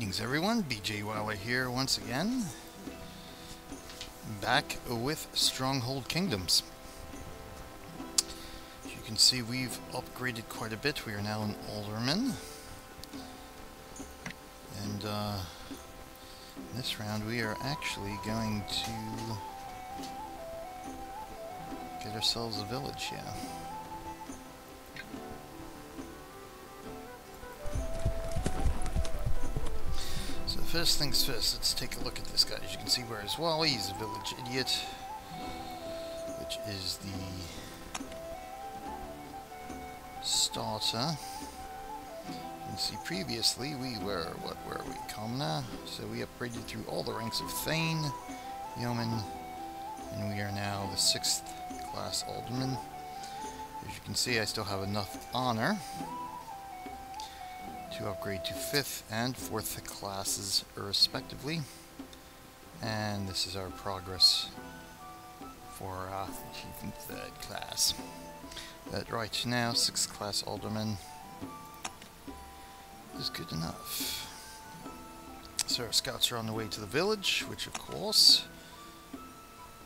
Greetings everyone, BJ Wilder here once again, back with Stronghold Kingdoms. As you can see, we've upgraded quite a bit. We are now an alderman, and in this round we are actually going to get ourselves a village, yeah. First things first, let's take a look at this guy. As you can see, whereas Wally, he's a village idiot, which is the starter. You can see previously we were, what were we, commoner? So we upgraded through all the ranks of Thane, Yeoman, and we are now the 6th class alderman. As you can see, I still have enough honor to upgrade to 5th and 4th classes respectively, and this is our progress for achieving 3rd class. But right now 6th class alderman is good enough. So our scouts are on the way to the village, which of course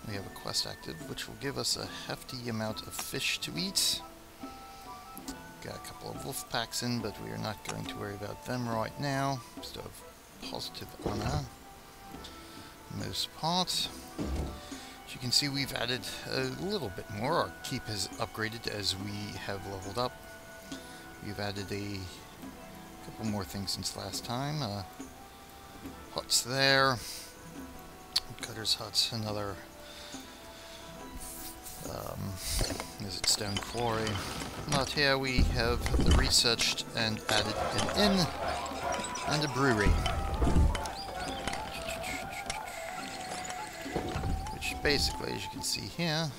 we have a quest active which will give us a hefty amount of fish to eat. Got a couple of wolf packs in, but we are not going to worry about them right now. Still have positive honor most part. As you can see, we've added a little bit more. Our keep has upgraded as we have leveled up. We've added a couple more things since last time. Huts there, Cutter's huts, another is it stone quarry. But here we have researched and added an inn and a brewery, which basically, as you can see here,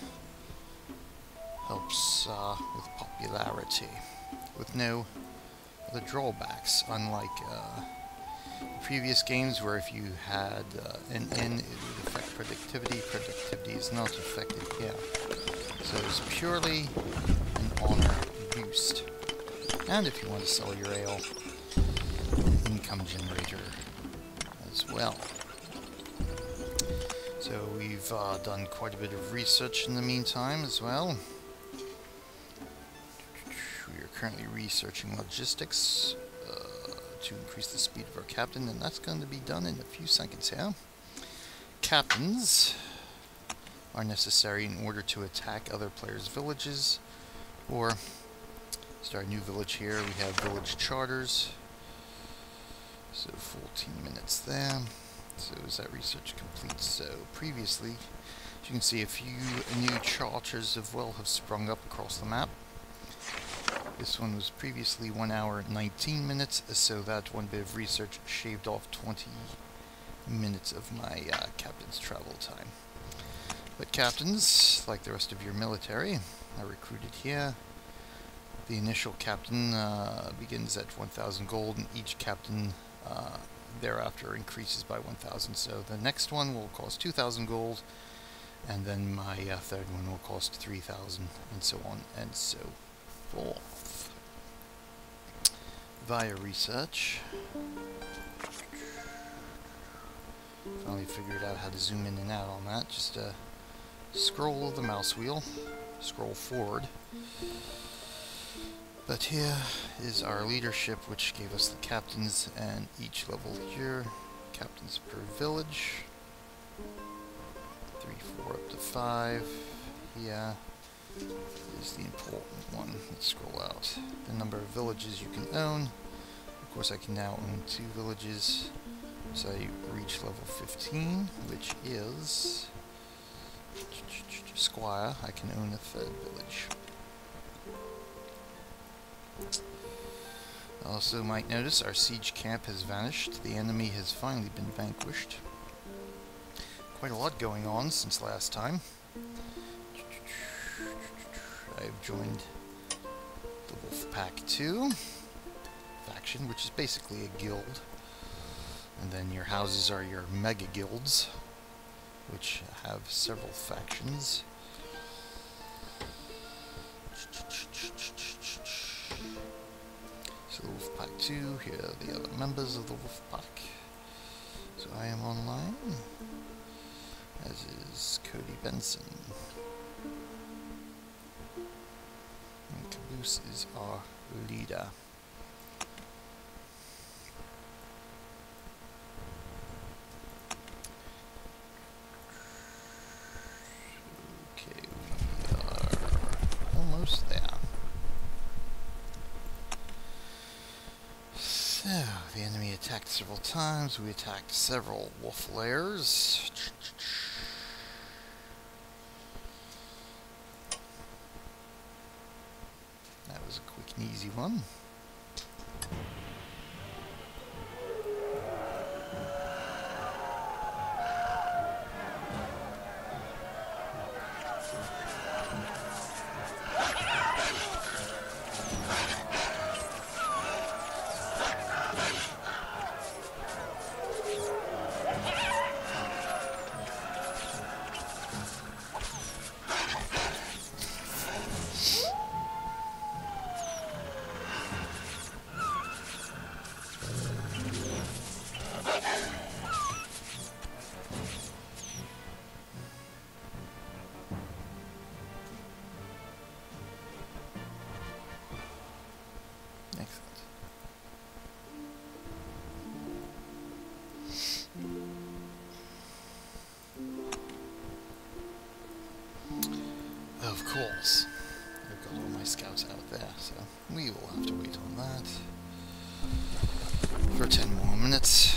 helps with popularity, with no other drawbacks, unlike previous games where if you had an inn, it would affect productivity. Productivity is not affected here. So it's purely an honor boost. And if you want to sell your ale, an income generator as well. So we've done quite a bit of research in the meantime as well. We are currently researching logistics to increase the speed of our captain, and that's going to be done in a few seconds here. Captains are necessary in order to attack other players' villages or start a new village here. We have village charters, so 14 minutes there. So is that research complete? So previously, as you can see, a few new charters of well have sprung up across the map. This one was previously 1 hour and 19 minutes, so that one bit of research shaved off 20 minutes of my captain's travel time. But captains, like the rest of your military, are recruited here. The initial captain begins at 1,000 gold, and each captain thereafter increases by 1,000. So the next one will cost 2,000 gold, and then my third one will cost 3,000, and so on and so forth. Via research, finally figured out how to zoom in and out on that. Just scroll of the mouse wheel, scroll forward. But here is our leadership, which gave us the captains, and each level here, captains per village, 3, 4 up to 5. Here is the important one. Let's scroll out. The number of villages you can own. Of course, I can now own 2 villages. So I reach level 15, which is Squire. I can own a 3rd village. Also might notice our siege camp has vanished. The enemy has finally been vanquished. Quite a lot going on since last time. I've joined the Wolfpack 2 faction, which is basically a guild. And then your houses are your mega guilds, which have several factions. So the wolf pack 2, here are the other members of the wolf pack. So I am online, as is Cody Benson. And Caboose is our leader. Okay, we are almost there. So, the enemy attacked several times. We attacked several wolf lairs. That was a quick and easy one. Of course. I've got all my scouts out there, so we will have to wait on that for 10 more minutes.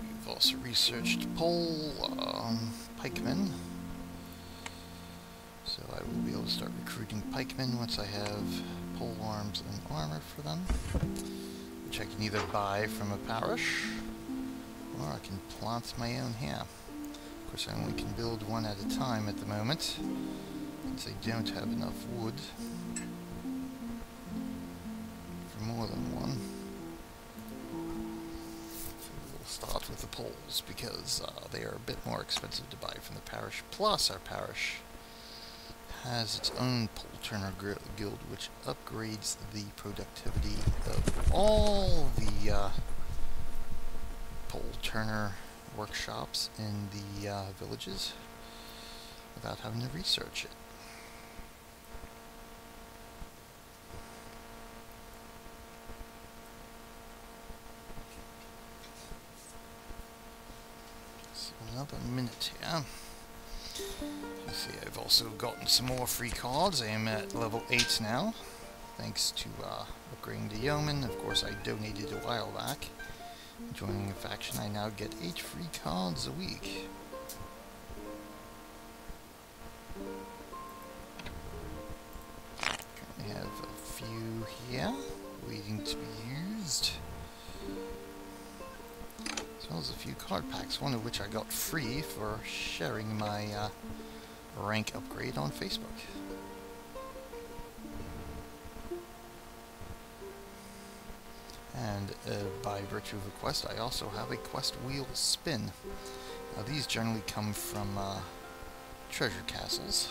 We've also researched pole pikemen. So I will be able to start recruiting pikemen once I have pole arms and armor for them, which I can either buy from a parish, or I can plant my own here. Of course, I only can build one at a time at the moment, since I don't have enough wood for more than one. So we'll start with the poles, because they are a bit more expensive to buy from the parish, plus our parish has its own pole turner guild, which upgrades the productivity of all the pole turner workshops in the villages without having to research it. So another minute here. You see, I've also gotten some more free cards. I am at level 8 now, thanks to upgrading to Yeoman. Of course, I donated a while back. Joining a faction, I now get 8 free cards a week. Currently have a few here, waiting to be used. As well as a few card packs, one of which I got free for sharing my rank upgrade on Facebook. And by virtue of a quest, I also have a quest wheel spin. Now these generally come from treasure castles.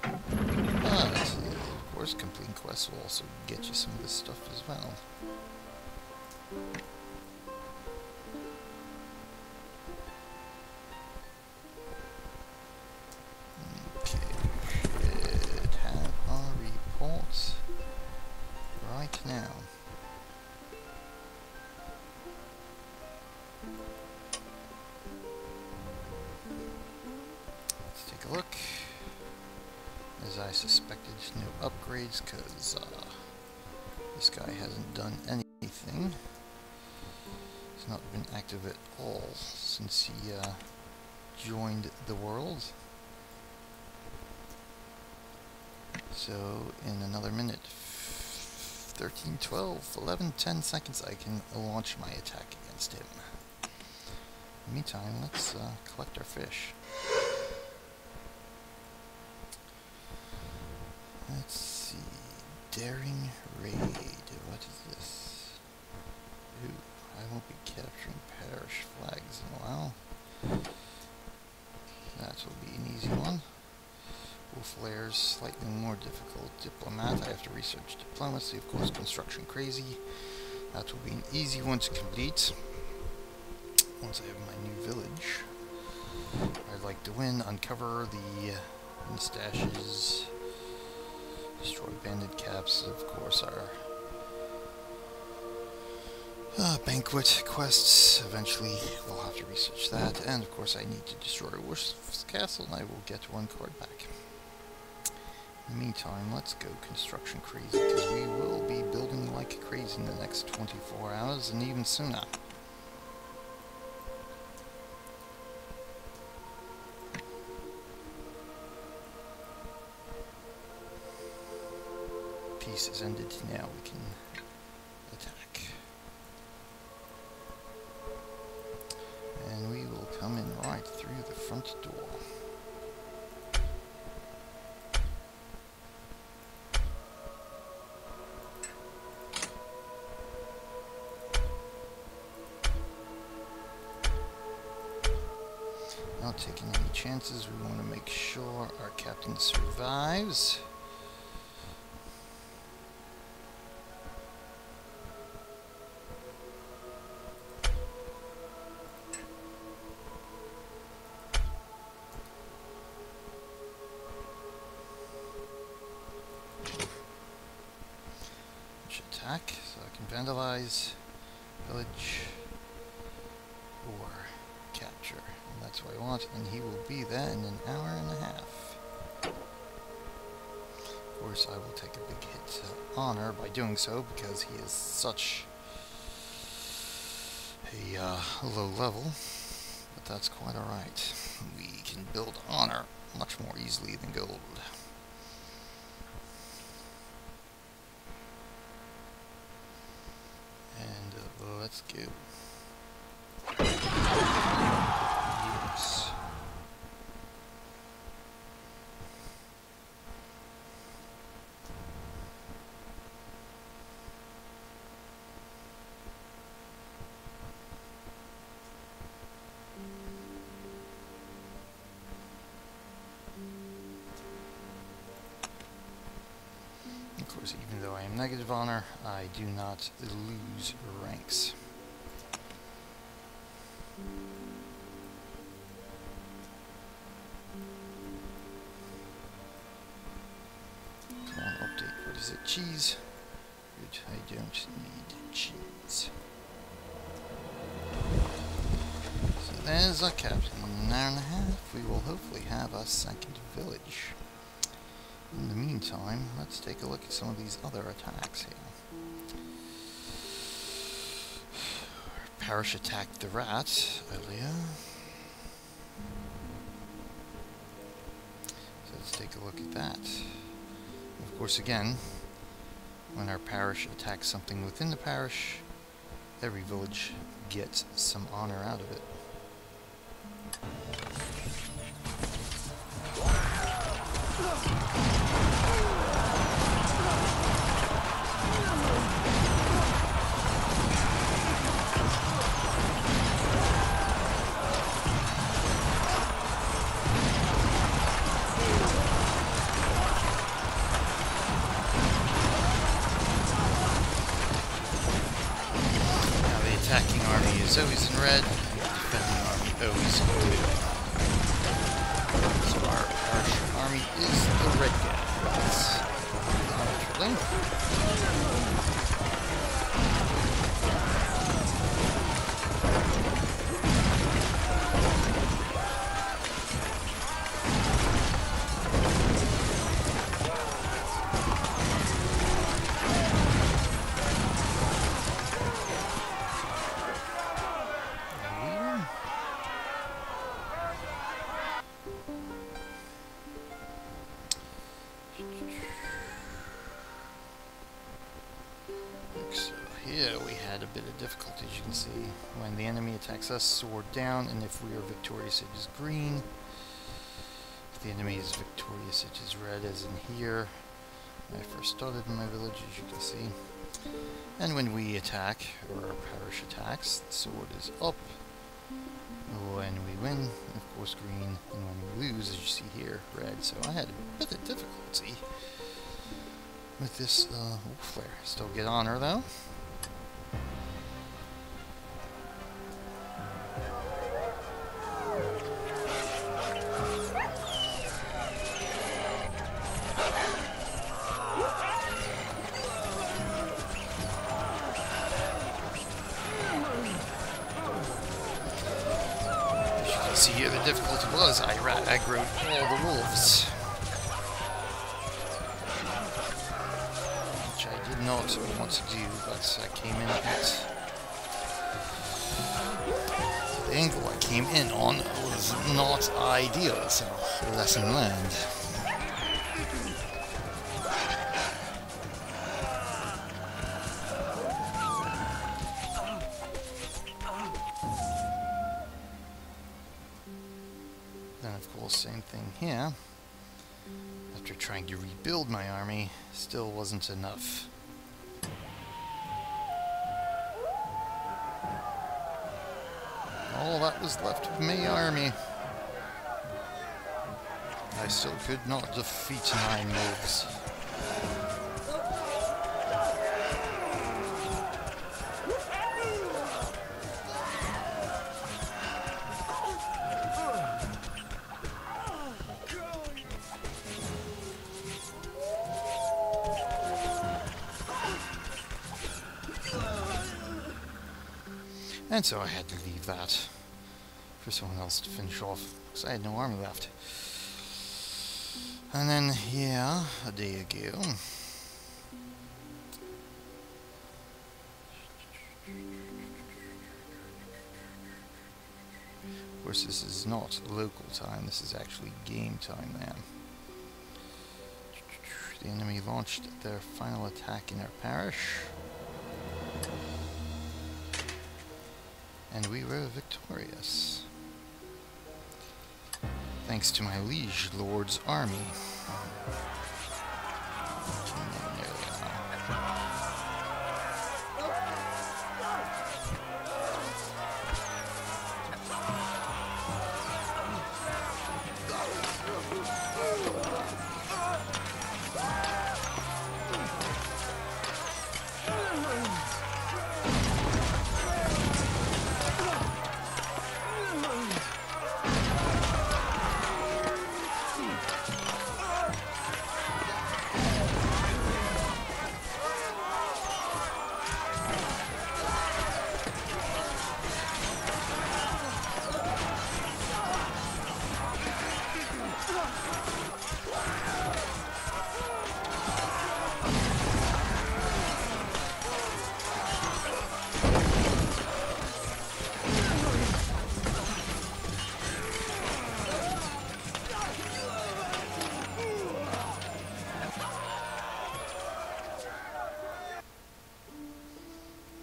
But, of course, completing quests will also get you some of this stuff as well. Now, let's take a look. As I suspected, no upgrades, because this guy hasn't done anything. He's not been active at all since he joined the world. So, in another minute, 13, 12, 11, 10 seconds, I can launch my attack against him. In the meantime, let's collect our fish. Let's see. Daring Raid. What is this? Ooh. I won't be capturing parish flags in a while. That will be an easy one. Wolf Lairs, slightly more difficult. Diplomat, I have to research diplomacy. Of course, construction crazy. That will be an easy one to complete. Once I have my new village. I'd like to win, uncover the stashes, destroy bandit caps, of course, our banquet quests. Eventually we'll have to research that, and of course I need to destroy Wolf's Castle, and I will get one card back. In the meantime, let's go construction crazy, because we will be building like crazy in the next 24 hours, and even sooner. Peace has ended, now we can attack. And we will come in right through the front door. Not taking any chances, we want to make sure our captain survives. Attack, so I can vandalize, village, or capture. And that's what I want, and he will be there in an hour and a half. Of course, I will take a big hit to honor by doing so, because he is such a low level, but that's quite alright. We can build honor much more easily than gold. Let's go. Yes. Of course, even though I am negative honor, I do not lose ranks. Come on, update. What is it? Cheese? Good, I don't need cheese. So there's our captain. In an hour and a half, we will hopefully have a second village. In the meantime, let's take a look at some of these other attacks here. Parish attacked the rat earlier. So let's take a look at that. Of course, again, when our parish attacks something within the parish, every village gets some honor out of it. Attacking army is always in red, and the defending army always in blue. So our Parish army is the red guys. Naturally. So here we had a bit of difficulty, as you can see. When the enemy attacks us, sword down, and if we are victorious, it is green. If the enemy is victorious, it is red, as in here. When I first started in my village, as you can see. And when we attack, or our parish attacks, the sword is up. When we win, of course, green, and when we lose, as you see here, red. So I had a bit of difficulty with this flare. Still get honor, though. See here, the difficulty was I aggroed all the wolves, which I did not want to do, but I came in at the angle I came in on was not ideal, so lesson learned. Same thing here. After trying to rebuild my army, still wasn't enough. All that was left of my army. I still could not defeat 9 wolves. And so I had to leave that for someone else to finish off, because I had no army left. And then, yeah, a day ago, of course this is not local time, this is actually game time now. The enemy launched their final attack in our parish. And we were victorious, thanks to my liege lord's army.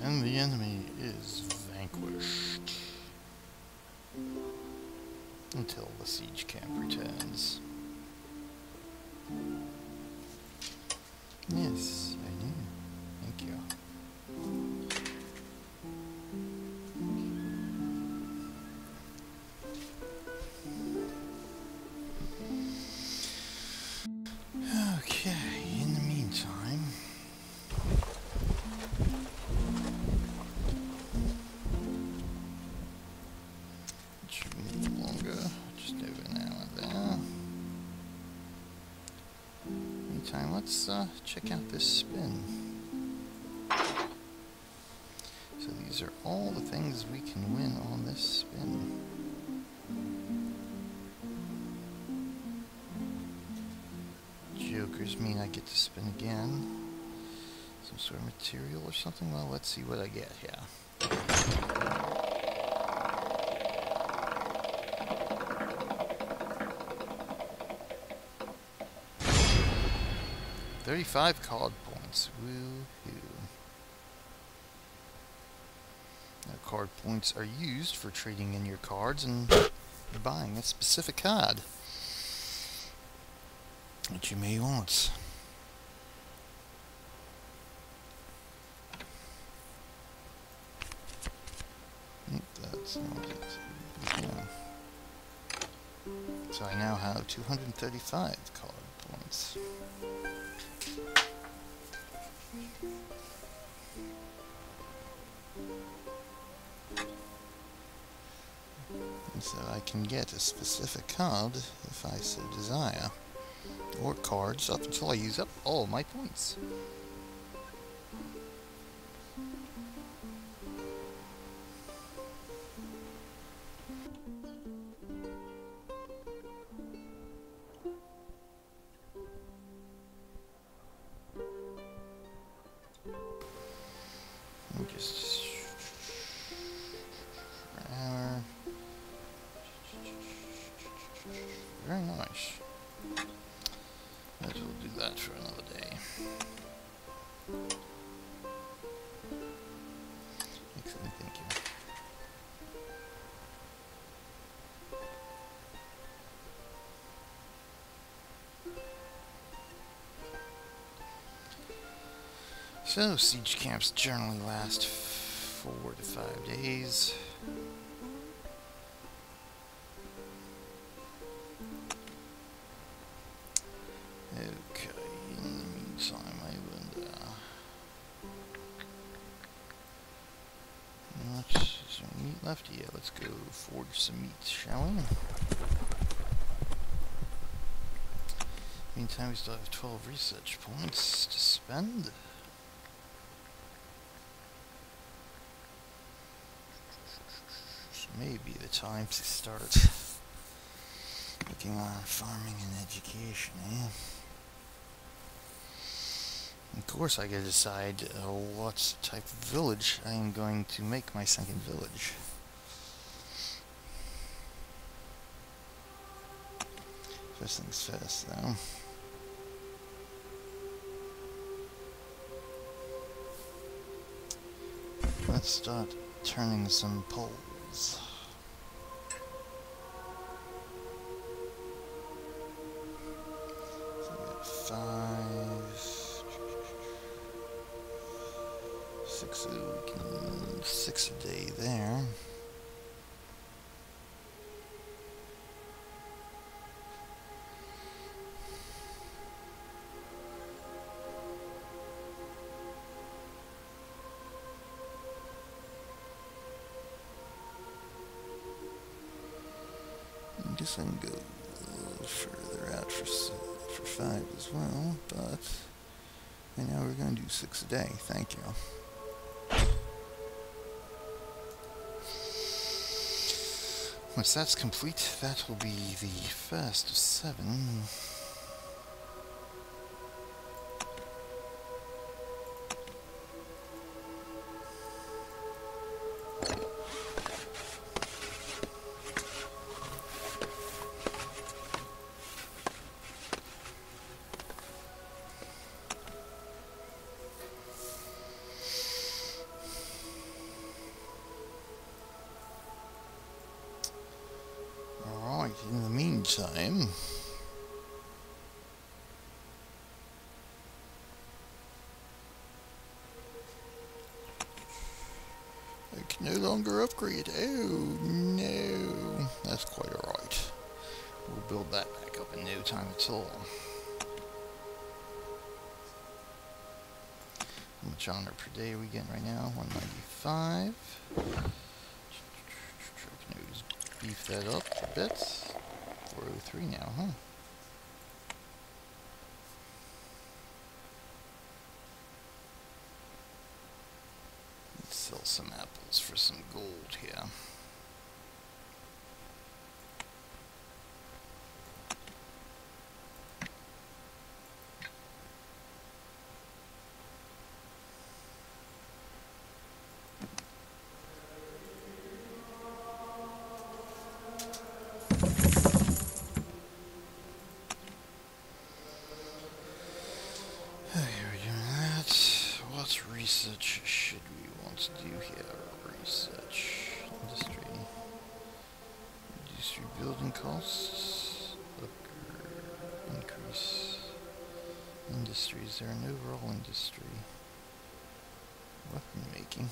And the enemy is vanquished until the siege camp returns. Yes, I do. Thank you. Okay, in the meantime, let's check out this spin. So these are all the things we can win on this spin. Jokers mean I get to spin again. Some sort of material or something? Well, let's see what I get here. $35 card points. Woohoo. Now, card points are used for trading in your cards and buying a specific card that you may want. So, so I now have 235 card points. And so I can get a specific card if I so desire. Or cards up until I use up all my points. Just very nice. But we'll do that for another day. Excellent, thank you. So, siege camps generally last 4 to 5 days. Okay, in the meantime, I would, is there meat left? Yeah, let's go forge some meat, shall we? Meantime, we still have 12 research points to spend. Maybe the time to start looking on farming and education, eh? Of course I gotta decide what type of village I am going to make my second village. First things first, though. Let's start turning some poles. So we got 5, 6, so we can 6 a day there. I guess I can go a little further out for 5 as well, but right now we're going to do 6 a day. Thank you. Once that's complete, that will be the first of 7. In the meantime, I can no longer upgrade. Oh no, that's quite alright. We'll build that back up in no time at all. How much honor per day are we getting right now? 195. Beef that up a bit. 403 now, huh? Let's sell some apples for some gold here. Research should we want to do here? Research, industry, building costs, increase, industry. Is there an overall industry? Weapon making.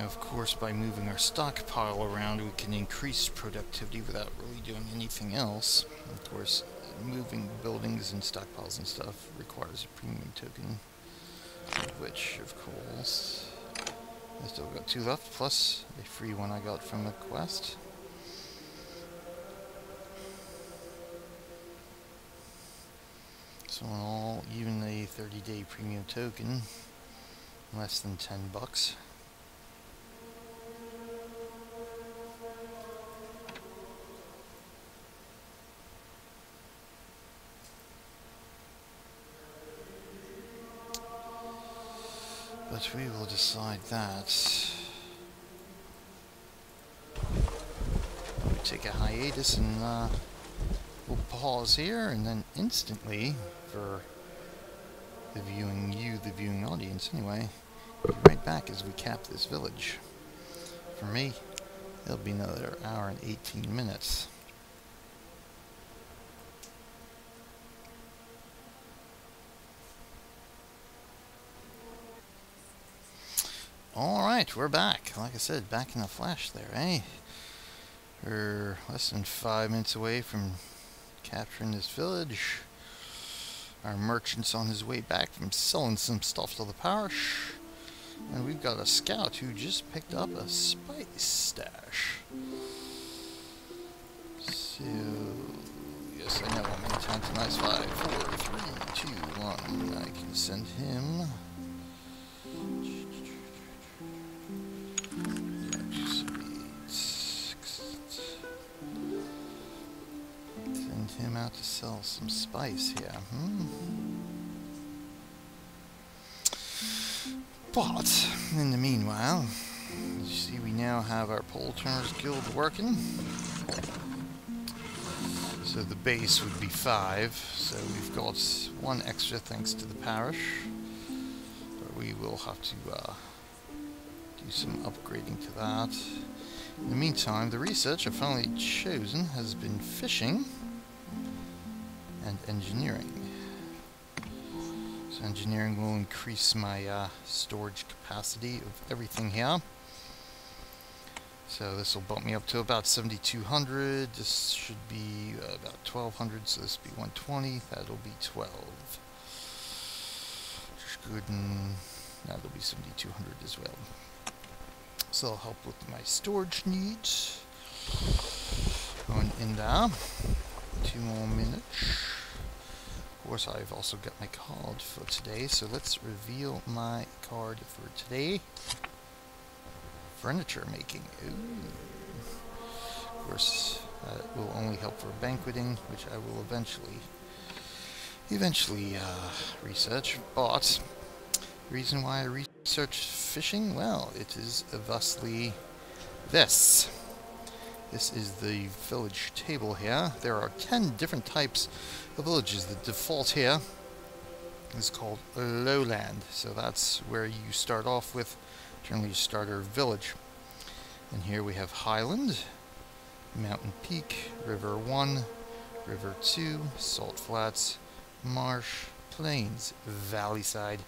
of course, by moving our stockpile around, we can increase productivity without really doing anything else. Of course, moving buildings and stockpiles and stuff requires a premium token, which, of course, I still got 2 left, plus a free one I got from a quest. So in all, even a 30-day premium token, less than $10. But we will decide that. We'll take a hiatus and we'll pause here, and then instantly, for the viewing audience anyway, we'll be right back as we cap this village. For me, it'll be another hour and 18 minutes. Alright, we're back. Like I said, back in a flash there, eh? We're less than 5 minutes away from capturing this village. Our merchant's on his way back from selling some stuff to the parish. And we've got a scout who just picked up a spice stash. So, yes, I know how many times a nice 5, 4, 3, 2, 1. I can send him. Send him out to sell some spice here. But, in the meanwhile, you see we now have our Pole Turners Guild working. So the base would be 5, so we've got 1 extra thanks to the parish. But we will have to do some upgrading to that. In the meantime, the research I've finally chosen has been fishing and engineering. So engineering will increase my storage capacity of everything here. So this will bump me up to about 7,200. This should be about 1,200, so this will be 120. That'll be 12. Just good, and that'll be 7,200 as well. So that'll help with my storage needs. Going in there. 2 more minutes. Of course, I've also got my card for today, so let's reveal my card for today. Furniture making. Ooh. Of course, it will only help for banqueting, which I will eventually research. But the reason why I research fishing, well, it is thusly this. This is the village table here. There are 10 different types of villages. The default here is called lowland, so that's where you start off with generally starter village. And here we have highland, mountain peak, river 1, river 2, salt flats, marsh, plains, valley side,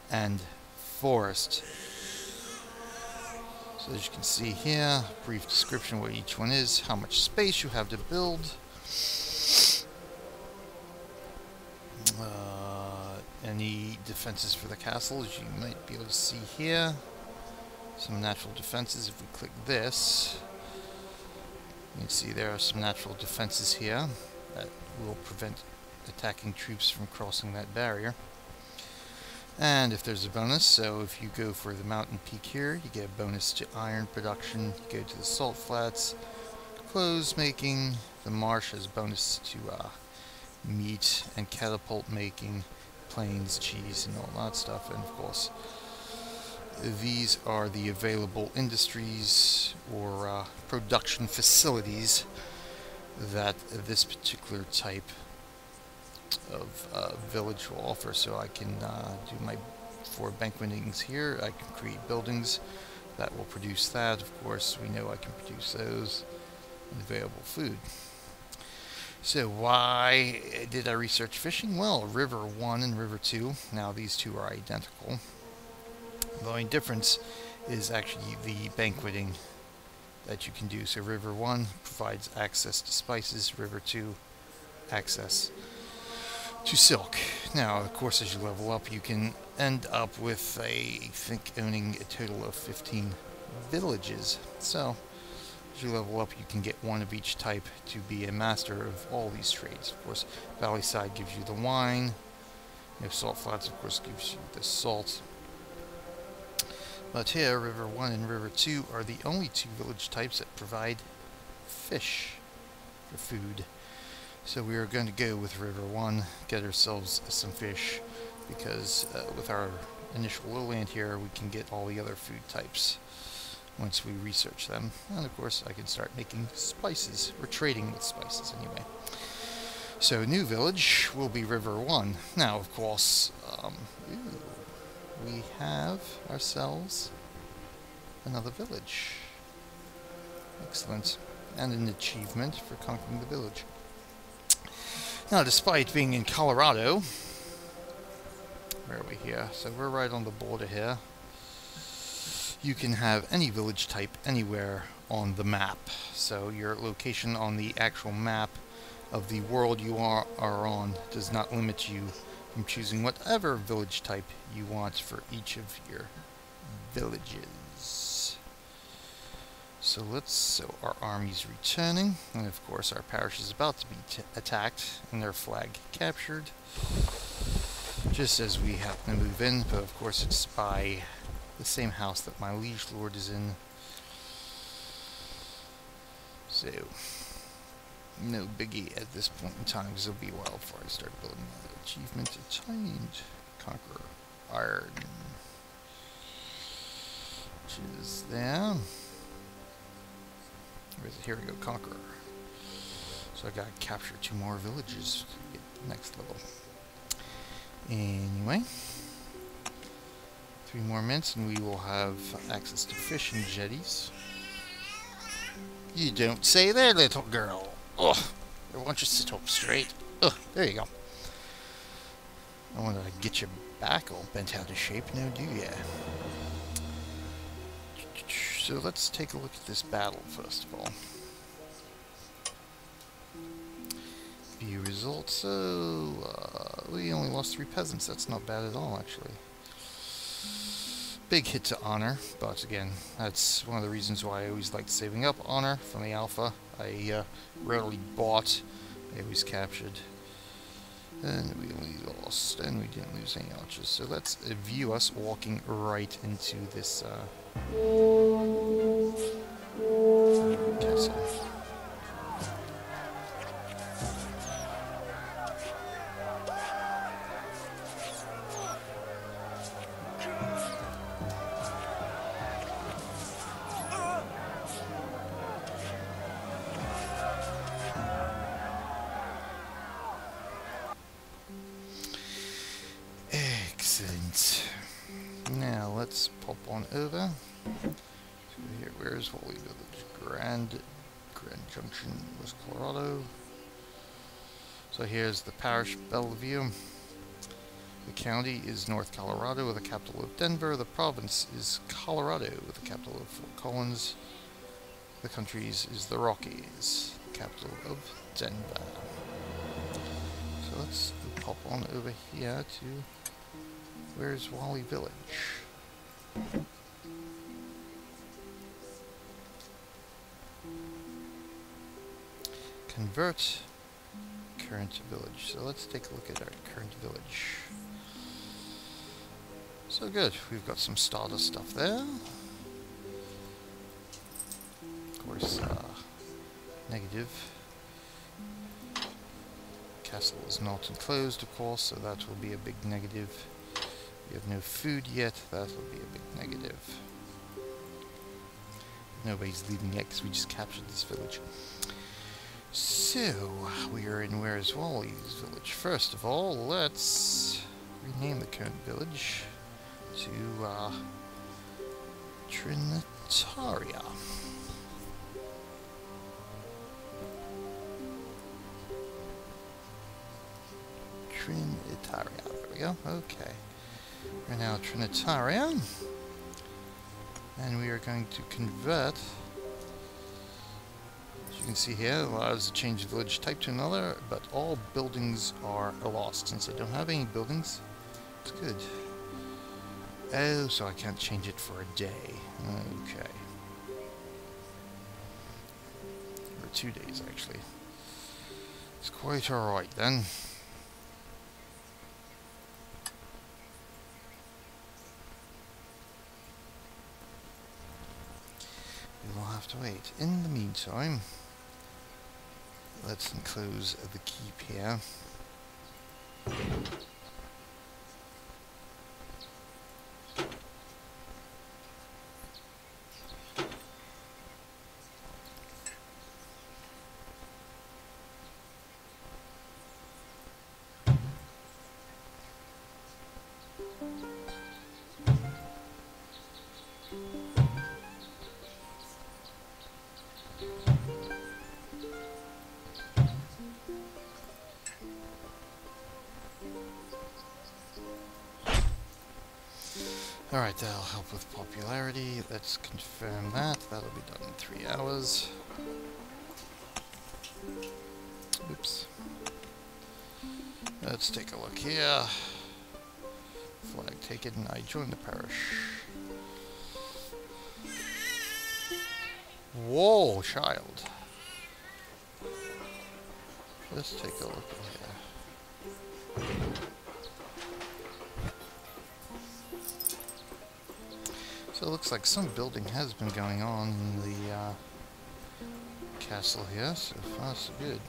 and forest. So as you can see here, brief description of what each one is, how much space you have to build, any defenses for the castle, as you might be able to see here. Some natural defenses. If we click this, you can see there are some natural defenses here that will prevent attacking troops from crossing that barrier. And if there's a bonus, so if you go for the mountain peak here, you get a bonus to iron production. You go to the salt flats, clothes making. The marsh has bonus to meat and catapult making, plains, cheese, and all that stuff. And of course, these are the available industries or production facilities that this particular type of village will offer. So I can do my 4 banquetings here. I can create buildings that will produce that. Of course, we know I can produce those and available food. So why did I research fishing? Well, river 1 and river 2, now these two are identical. The only difference is actually the banqueting that you can do. So River 1 provides access to spices, River 2 access to silk. Now, of course, as you level up, you can end up with, I think, owning a total of 15 villages. So, as you level up, you can get one of each type to be a master of all these trades. Of course, Valley Side gives you the wine. Salt Flats, of course, gives you the salt. But here, River 1 and River 2 are the only two village types that provide fish for food. So we are going to go with River 1, get ourselves some fish, because with our initial lowland here, we can get all the other food types once we research them. And of course, I can start making spices, or trading with spices anyway. So new village will be River 1. Now, of course, we have ourselves another village. Excellent. And an achievement for conquering the village. Now, despite being in Colorado, where are we here? So we're right on the border here. You can have any village type anywhere on the map. So your location on the actual map of the world you are on does not limit you from choosing whatever village type you want for each of your villages. So our army's returning, and of course our parish is about to be attacked and their flag captured, just as we happen to move in, but of course it's by the same house that my liege lord is in. So, no biggie at this point in time, because it'll be a while before I start building my achievement. Attained. Conquer Iron. Which is there. Where is it? Here we go, Conqueror. So I gotta capture 2 more villages to get the next level. Anyway. 3 more minutes and we will have access to fishing jetties. You don't say there, little girl. Ugh. I want you to sit up straight. Ugh, there you go. I want to get your back all bent out of shape now, do ya? So let's take a look at this battle first of all. View results. So we only lost 3 peasants. That's not bad at all, actually. Big hit to honor, but again, that's one of the reasons why I always liked saving up honor from the alpha. I rarely bought, I always captured. And we only lost, and we didn't lose any archers. So let's view us walking right into this castle. Excellent. Now let's pop on over. So here, where's Holy Village? Grand Junction, West Colorado. So here's the Parish of Bellevue. The county is North Colorado with a capital of Denver. The province is Colorado with a capital of Fort Collins. The countries is the Rockies, the capital of Denver. So let's pop on over here to where's Wally Village? Convert current village. So let's take a look at our current village. So good. We've got some starter stuff there. Of course, negative. Castle is not enclosed, of course, so that will be a big negative. We have no food yet, that will be a big negative. Nobody's leaving yet because we just captured this village. So, we are in Where's Wally's village. First of all, let's rename the current village to Trinitaria. There we go, okay. We're now Trinitaria. And we are going to convert, as you can see here, allows to change the village type to another, but all buildings are lost. Since I don't have any buildings, it's good. Oh, so I can't change it for a day. Okay. Or 2 days, actually. It's quite alright then. We will have to wait. In the meantime, let's enclose the keep here. Alright, that'll help with popularity. Let's confirm that. That'll be done in 3 hours. Oops. Let's take a look here. Flag taken. I joined the parish. Whoa, child. Let's take a look at here. So it looks like some building has been going on in the castle here. So far, so good.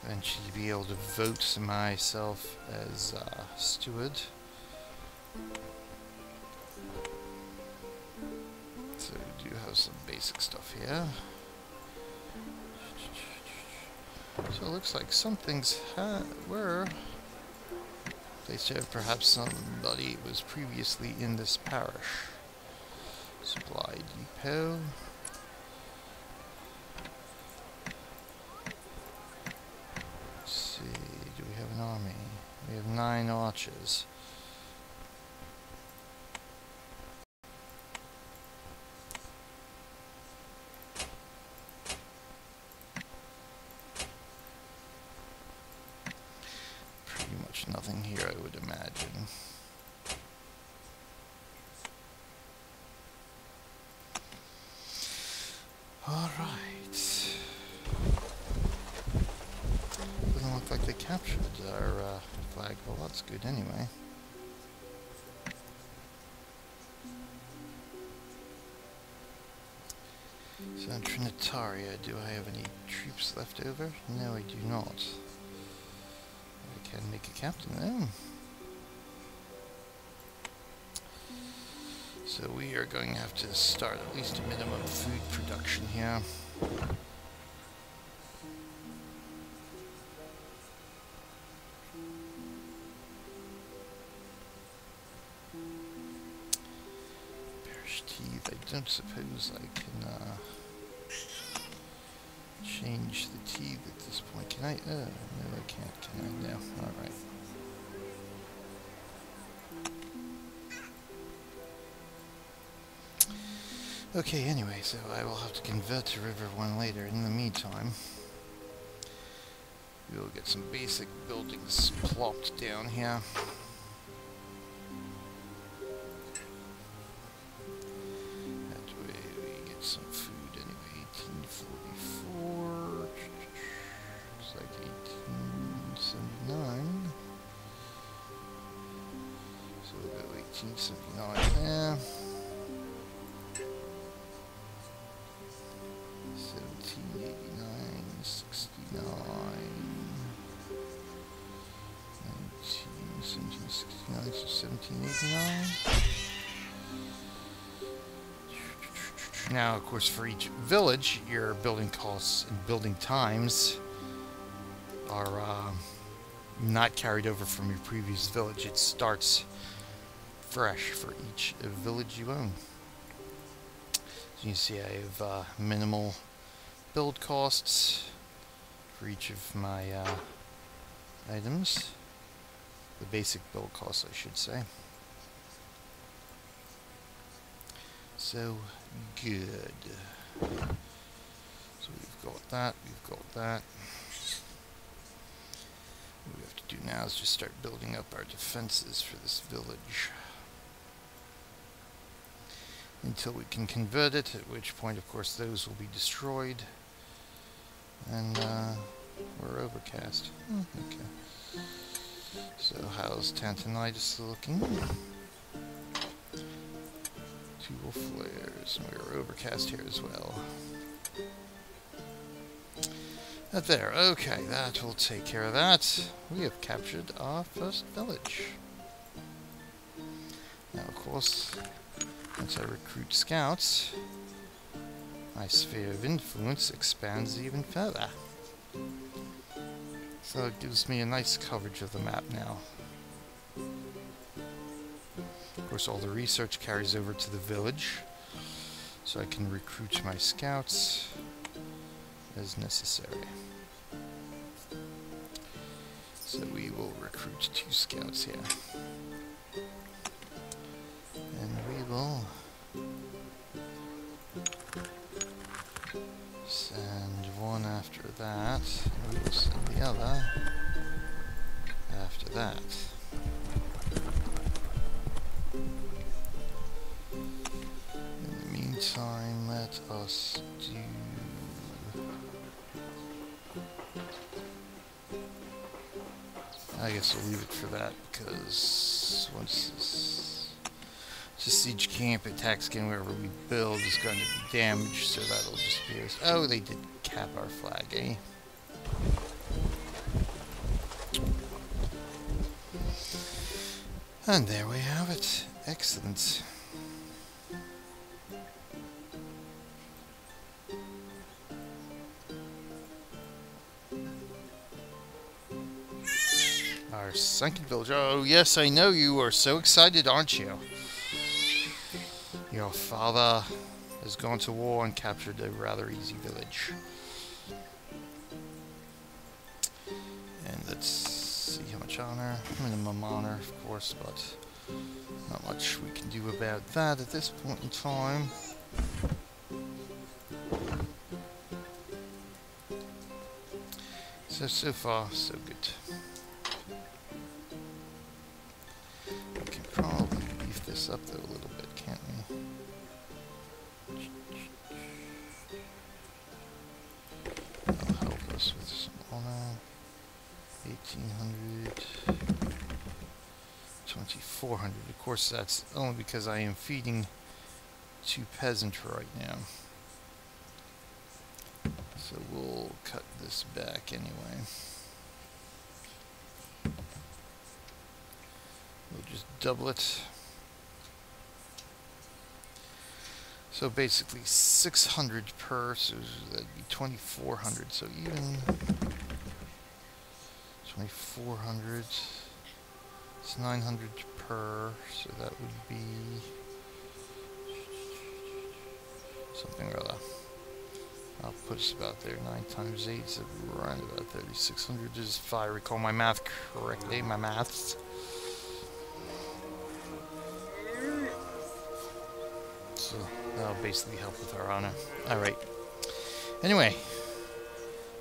Eventually be able to vote myself as steward. So we do have some basic stuff here. So it looks like some things were. They said perhaps somebody was previously in this parish. Supply depot. Let's see, do we have an army? We have 9 archers. Nothing here, I would imagine. Alright. Doesn't look like they captured our flag. Well, that's good anyway. So in Trinitaria, do I have any troops left over? No, I do not. Can make a captain then. So we are going to have to start at least a minimum food production here. Parish teeth. I don't suppose I can change the teeth at this point. Can I? No, I can't. Can I? No. Alright. Okay, anyway, so I will have to convert to River 1 later. In the meantime, we will get some basic buildings plopped down here. That way we get some food. 1844, looks like 1879, so we'll go 1879 there, 1789, 69, 1769, so 1789. Now, of course, for each village, your building costs and building times are not carried over from your previous village. It starts fresh for each village you own. As you can see, I have minimal build costs for each of my items. The basic build costs, I should say. So, good. So we've got that, we've got that. What we have to do now is just start building up our defenses for this village. Until we can convert it, at which point, of course, those will be destroyed. And, we're overcast. Okay. So, how's Tantonitis looking? 2 wolf flares, and we're overcast here as well. There, okay, that will take care of that. We have captured our first village. Now, of course, once I recruit scouts, my sphere of influence expands even further. So it gives me a nice coverage of the map now. Of course, all the research carries over to the village, so I can recruit my scouts as necessary. So we will recruit 2 scouts here. And we will send one after that, and we will send the other after that. In the meantime, let us do... I guess we'll leave it for that, because once this siege camp attacks again, wherever we build is going to be damaged, so that'll just be us. Oh, they did cap our flag, eh? And there we have it. Excellent. Our sunken village. Oh, yes, I know you are so excited, aren't you? Your father has gone to war and captured a rather easy village. And let's see how much honor. Minimum honor, of course, but not much we can do about that at this point in time. So far, so good. We can probably beef this up, though, a little bit, can't we? That'll help us with some honor. 1800, 2400. Of course, that's only because I am feeding 2 peasants right now. So we'll cut this back anyway. We'll just double it. So basically 600 per, so that'd be 2400. So even 2400, it's 900 per, so that would be something or other. I'll put us about there. 9 times 8 is around about 3600, if I recall my math correctly, my maths. So that'll basically help with our honor. Alright. Anyway,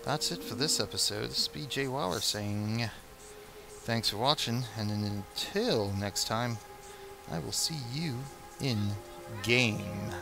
that's it for this episode. This is BJ Waller saying thanks for watching, and then until next time, I will see you in game.